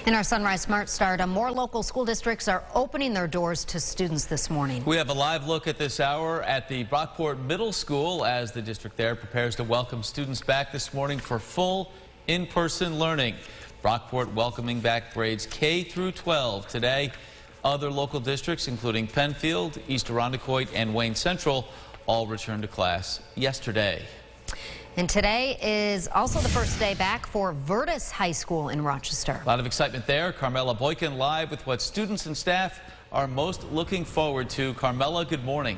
In our Sunrise Smart Start, more local school districts are opening their doors to students this morning. We have a live look at this hour at the Brockport Middle School as the district there prepares to welcome students back this morning for full in-person learning. Brockport welcoming back grades K through 12 today. Other local districts, including Penfield, East Irondequoit, and Wayne Central, all returned to class yesterday. And today is also the first day back for Virtus High School in Rochester. A lot of excitement there. Carmela Boykin live with what students and staff are most looking forward to. Carmela, good morning.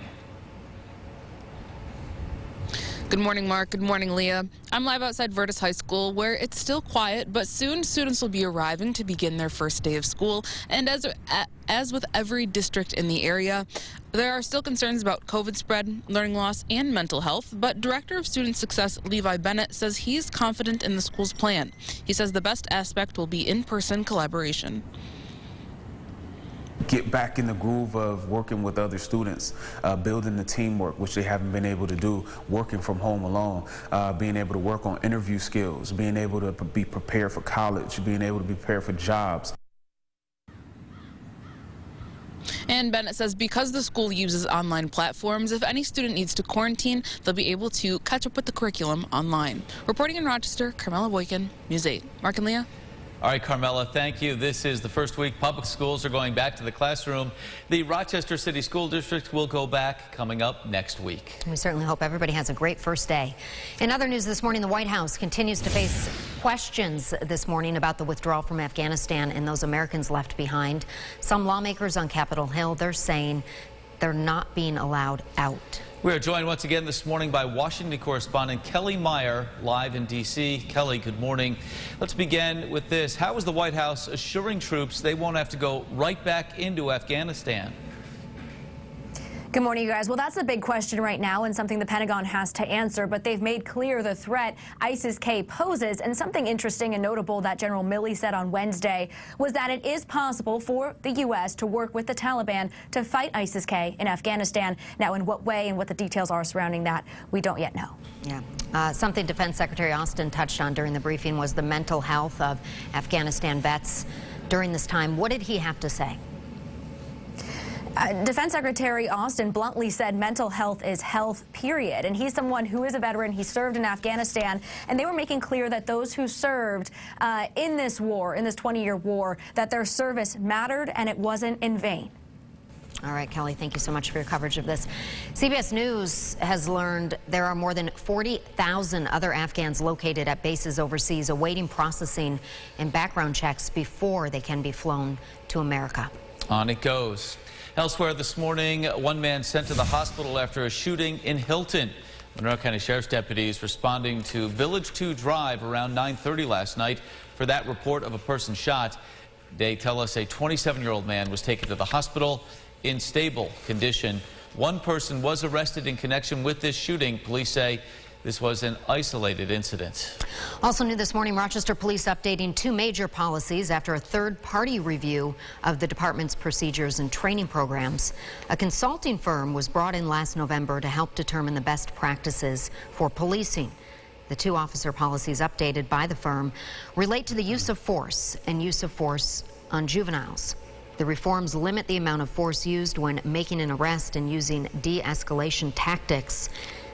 Good morning, Mark. Good morning, Leah. I'm live outside Virtus High School, where it's still quiet, but soon students will be arriving to begin their first day of school. And as with every district in the area, there are still concerns about COVID spread, learning loss, and mental health. But Director of Student Success Levi Bennett says he's confident in the school's plan. He says the best aspect will be in-person collaboration. Get back in the groove of working with other students, building the teamwork, which they haven't been able to do, working from home alone, being able to work on interview skills, being able to be prepared for college, being able to be prepared for jobs. And Bennett says because the school uses online platforms, if any student needs to quarantine, they'll be able to catch up with the curriculum online. Reporting in Rochester, Carmela Boykin, News 8. Mark and Leah. All right, Carmela, thank you. This is the first week public schools are going back to the classroom. The Rochester City School District will go back coming up next week. We certainly hope everybody has a great first day. In other news this morning, the White House continues to face questions this morning about the withdrawal from Afghanistan and those Americans left behind. Some lawmakers on Capitol Hill, they're saying they're not being allowed out. We are joined once again this morning by Washington correspondent Kelly Meyer, live in D.C. Kelly, good morning. Let's begin with this. How is the White House assuring troops they won't have to go right back into Afghanistan? Good morning, you guys. Well, that's the big question right now and something the Pentagon has to answer, but they've made clear the threat ISIS-K poses. And something interesting and notable that General Milley said on Wednesday was that it is possible for the U.S. to work with the Taliban to fight ISIS-K in Afghanistan. Now, in what way and what the details are surrounding that, we don't yet know. Yeah. Something Defense Secretary Austin touched on during the briefing was the mental health of Afghanistan vets during this time. What did he have to say? Defense Secretary Austin bluntly said mental health is health, period. And he's someone who is a veteran. He served in Afghanistan. And they were making clear that those who served in this war, in this 20-year war, that their service mattered and it wasn't in vain. All right, Kelly, thank you so much for your coverage of this. CBS News has learned there are more than 40,000 other Afghans located at bases overseas awaiting processing and background checks before they can be flown to America. On it goes. Elsewhere this morning, one man sent to the hospital after a shooting in Hilton. Monroe County Sheriff's deputies responding to Village 2 Drive around 9:30 last night for that report of a person shot. They tell us a 27-year-old man was taken to the hospital in stable condition. One person was arrested in connection with this shooting. Police say this was an isolated incident. Also new this morning, Rochester police updating two major policies after a third-party review of the department's procedures and training programs. A consulting firm was brought in last November to help determine the best practices for policing. The two officer policies updated by the firm relate to the use of force and use of force on juveniles. The reforms limit the amount of force used when making an arrest and using de-escalation tactics.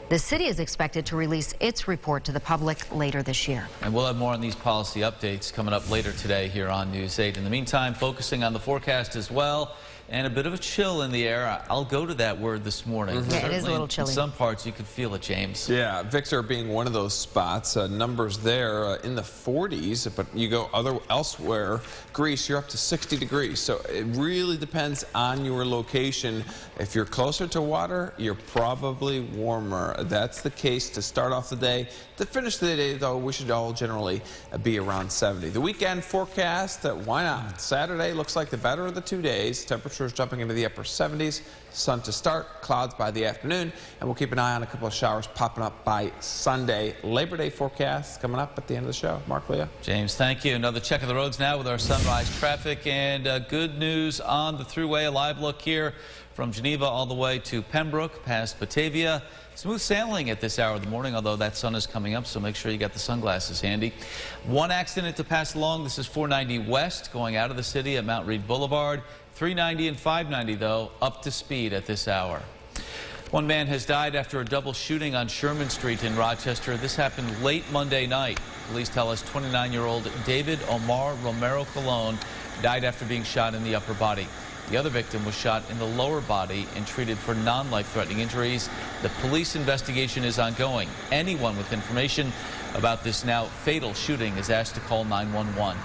The city is expected to release its report to the public later this year. And we'll have more on these policy updates coming up later today here on News 8. In the meantime, focusing on the forecast as well, and a bit of a chill in the air. I'll go to that word this morning. Yeah, it is a little chilly. In some parts, you can feel it, James. Yeah, Victor being one of those spots. Numbers there in the 40s, but you go elsewhere, Greece, you're up to 60 degrees. So it really depends on your location. If you're closer to water, you're probably warmer. That's the case to start off the day. To finish the day, though, we should all generally be around 70. The weekend forecast, why not? Saturday looks like the better of the 2 days. Temperatures jumping into the upper 70s. sun to start, clouds by the afternoon, and we'll keep an eye on a couple of showers popping up by Sunday. Labor Day forecast coming up at the end of the show. Mark, Leah. James, thank you. Another check of the roads now with our sunrise traffic, and good news on the thruway. A live look here from Geneva all the way to Pembroke, past Batavia. Smooth sailing at this hour of the morning, although that sun is coming up, so make sure you got the sunglasses handy. One accident to pass along. This is 490 west going out of the city at Mount Read Boulevard. 390 and 590, though, up to speed at this hour. One man has died after a double shooting on Sherman Street in Rochester. This happened late Monday night. Police tell us 29-year-old David Omar Romero Colon died after being shot in the upper body. The other victim was shot in the lower body and treated for non-life-threatening injuries. The police investigation is ongoing. Anyone with information about this now fatal shooting is asked to call 911.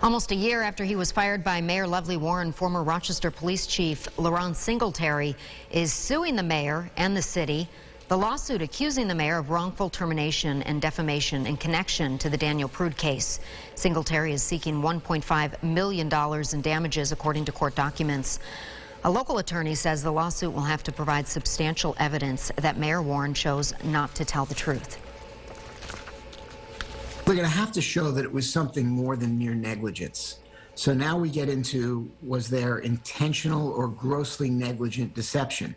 Almost a year after he was fired by Mayor Lovely Warren, former Rochester Police Chief Laurent Singletary is suing the mayor and the city. The lawsuit accusing the mayor of wrongful termination and defamation in connection to the Daniel Prude case. Singletary is seeking $1.5 million in damages, according to court documents. A local attorney says the lawsuit will have to provide substantial evidence that Mayor Warren chose not to tell the truth. We're going to have to show that it was something more than mere negligence. So now we get into, was there intentional or grossly negligent deception?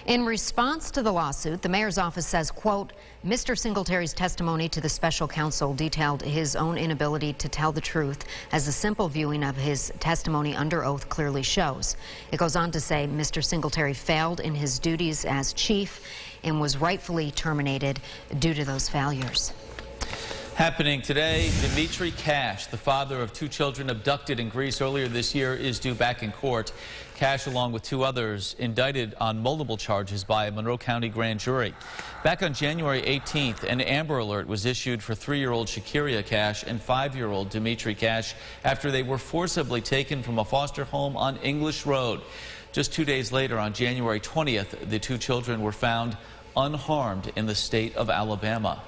In response to the lawsuit, the mayor's office says, quote, Mr. Singletary's testimony to the special counsel detailed his own inability to tell the truth, as a simple viewing of his testimony under oath clearly shows. It goes on to say Mr. Singletary failed in his duties as chief and was rightfully terminated due to those failures. Happening today, Dimitri Cash, the father of two children abducted in Greece earlier this year, is due back in court. Cash, along with two others, indicted on multiple charges by a Monroe County grand jury. Back on January 18th, an Amber Alert was issued for 3-year-old Shakiria Cash and 5-year-old Dimitri Cash after they were forcibly taken from a foster home on English Road. Just 2 days later, on January 20th, the two children were found unharmed in the state of Alabama.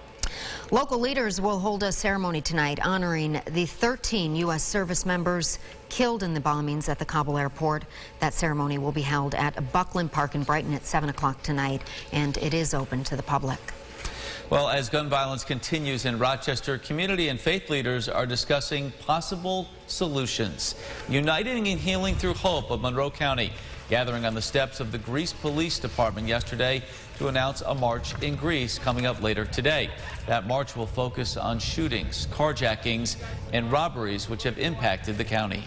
Local leaders will hold a ceremony tonight honoring the 13 U.S. service members killed in the bombings at the Kabul airport. That ceremony will be held at Buckland Park in Brighton at 7 o'clock tonight, and it is open to the public. Well, as gun violence continues in Rochester, community and faith leaders are discussing possible solutions. Uniting and Healing Through Hope of Monroe County gathering on the steps of the Greece Police Department yesterday to announce a march in Greece coming up later today. That march will focus on shootings, carjackings, and robberies which have impacted the county.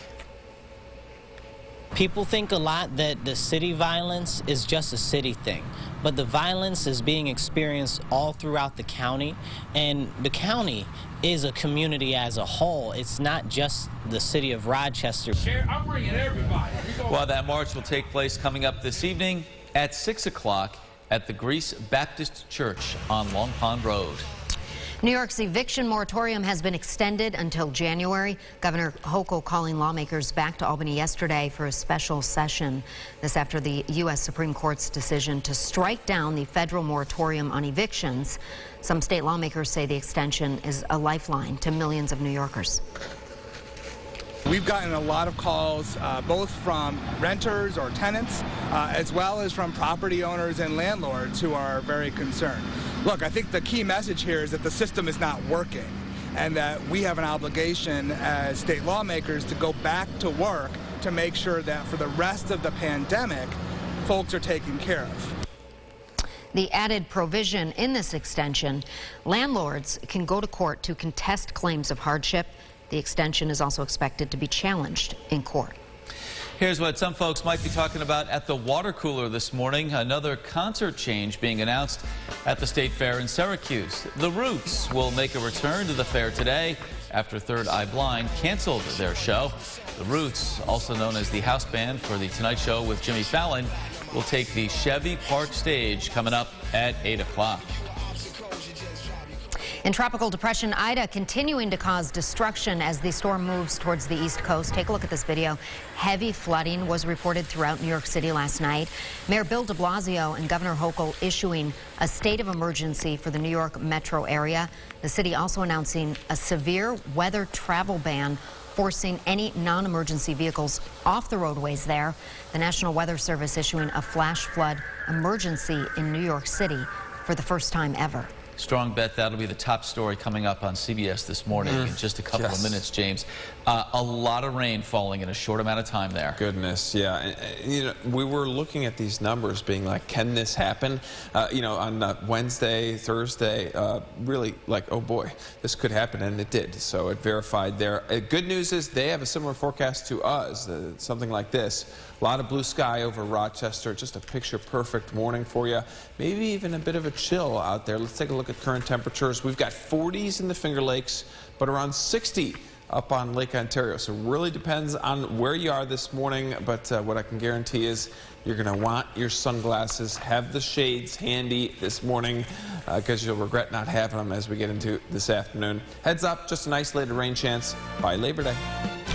People think a lot that the city violence is just a city thing, but the violence is being experienced all throughout the county, and the county is a community as a whole. It's not just the city of Rochester. I'm bringing everybody. Well, that march will take place coming up this evening at 6 o'clock at the Greece Baptist Church on Long Pond Road. New York's eviction moratorium has been extended until January. Governor Hochul calling lawmakers back to Albany yesterday for a special session. This after the U.S. Supreme Court's decision to strike down the federal moratorium on evictions. Some state lawmakers say the extension is a lifeline to millions of New Yorkers. We've gotten a lot of calls, both from renters or tenants, as well as from property owners and landlords who are very concerned. Look, I think the key message here is that the system is not working and that we have an obligation as state lawmakers to go back to work to make sure that for the rest of the pandemic, folks are taken care of. The added provision in this extension, landlords can go to court to contest claims of hardship. The extension is also expected to be challenged in court. Here's what some folks might be talking about at the water cooler this morning. Another concert change being announced at the State Fair in Syracuse. The Roots will make a return to the fair today after Third Eye Blind canceled their show. The Roots, also known as the house band for The Tonight Show with Jimmy Fallon, will take the Chevy Park stage coming up at 8 o'clock. In Tropical Depression Ida, continuing to cause destruction as the storm moves towards the East Coast. Take a look at this video. Heavy flooding was reported throughout New York City last night. Mayor Bill de Blasio and Governor Hochul issuing a state of emergency for the New York metro area. The city also announcing a severe weather travel ban, forcing any non-emergency vehicles off the roadways there. The National Weather Service issuing a flash flood emergency in New York City for the first time ever. Strong bet that'll be the top story coming up on CBS this morning in just a couple of minutes, James. A lot of rain falling in a short amount of time there. Goodness, yeah. And, you know, we were looking at these numbers being like, can this happen? You know, on Wednesday, Thursday, really like, oh boy, this could happen, and it did. So it verified there. Good news is they have a similar forecast to us, something like this. A lot of blue sky over Rochester, just a picture-perfect morning for you. Maybe even a bit of a chill out there. Let's take a look at current temperatures. We've got 40s in the Finger Lakes, but around 60 up on Lake Ontario. So it really depends on where you are this morning, but what I can guarantee is you're going to want your sunglasses, have the shades handy this morning because you'll regret not having them as we get into this afternoon. Heads up, just an isolated rain chance by Labor Day.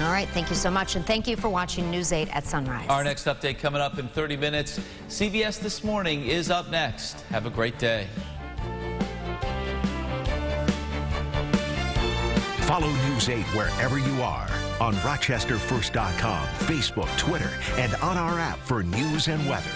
All right, thank you so much, and thank you for watching News 8 at Sunrise. Our next update coming up in 30 minutes. CBS This Morning is up next. Have a great day. Follow News 8 wherever you are on RochesterFirst.com, Facebook, Twitter, and on our app for news and weather.